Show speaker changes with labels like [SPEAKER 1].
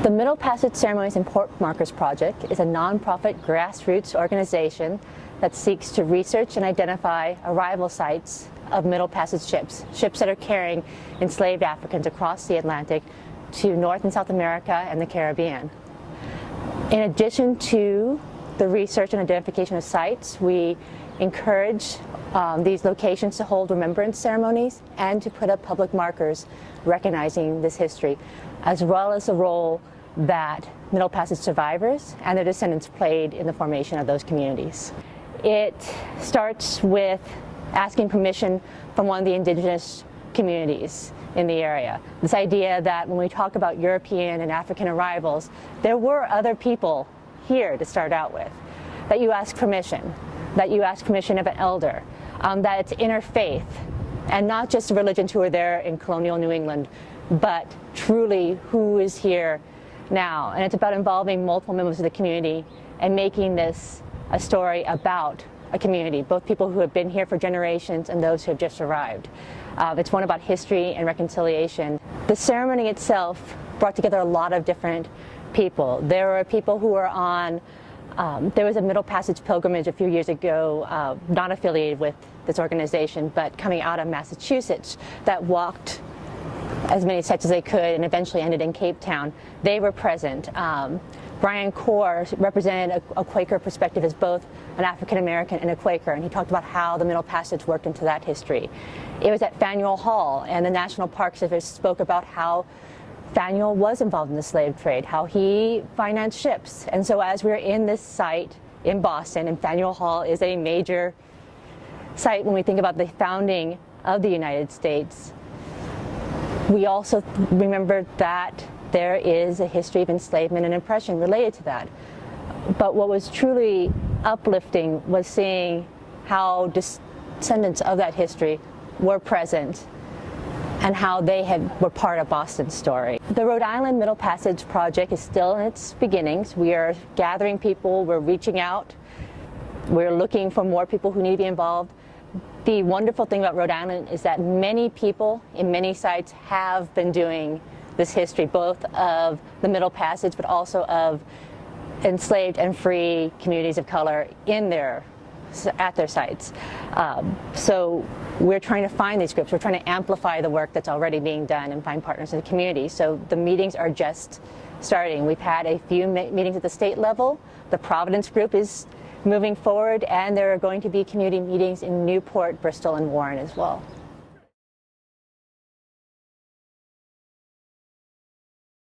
[SPEAKER 1] The Middle Passage Ceremonies and Port Markers Project is a nonprofit grassroots organization that seeks to research and identify arrival sites of Middle Passage ships, ships that are carrying enslaved Africans across the Atlantic to North and South America and the Caribbean. In addition to the research and identification of sites, we encourage these locations to hold remembrance ceremonies and to put up public markers recognizing this history, as well as the role that Middle Passage survivors and their descendants played in the formation of those communities. It starts with asking permission from one of the indigenous communities in the area. This idea that when we talk about European and African arrivals, there were other people here to start out with, that you ask permission of an elder, that it's interfaith, and not just the religions who were there in colonial New England, but truly who is here now. And it's about involving multiple members of the community and making this a story about a community, both people who have been here for generations and those who have just arrived. It's one about history and reconciliation. The ceremony itself brought together a lot of different people. There were people who were on, there was a Middle Passage pilgrimage a few years ago, not affiliated with this organization, but coming out of Massachusetts, that walked as many sites as they could and eventually ended in Cape Town. They were present. Brian Corr represented a Quaker perspective as both an African American and a Quaker, and he talked about how the Middle Passage worked into that history. It was at Faneuil Hall, and the National Park Service spoke about how Faneuil was involved in the slave trade, how he financed ships. And so as we're in this site in Boston, and Faneuil Hall is a major site when we think about the founding of the United States, we also remember that there is a history of enslavement and oppression related to that. But what was truly uplifting was seeing how descendants of that history were present and how they were part of Boston's story. The Rhode Island Middle Passage Project is still in its beginnings. We are gathering people, we're reaching out, we're looking for more people who need to be involved. The wonderful thing about Rhode Island is that many people in many sites have been doing this history, both of the Middle Passage, but also of enslaved and free communities of color at their sites. So we're trying to find these groups. We're trying to amplify the work that's already being done and find partners in the community. So the meetings are just starting. We've had a few meetings at the state level. The Providence group is moving forward, and there are going to be community meetings in Newport, Bristol, and Warren as well.